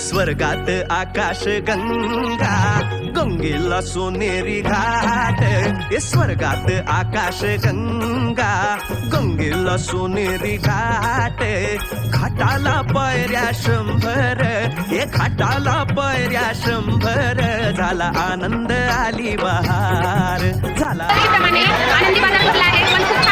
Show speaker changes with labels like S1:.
S1: स्वर्गात आकाश गंगा, गंगेला सोनेरी घाट. स्वर्गात आकाश गंगा, गंगेला सोनेरी घाट. घाटाला पायऱ्या 100, घाटाला पायऱ्या 100. झाला आनंद आली बहार, झाला
S2: आनंदी बाजार भरला आहे पण खूप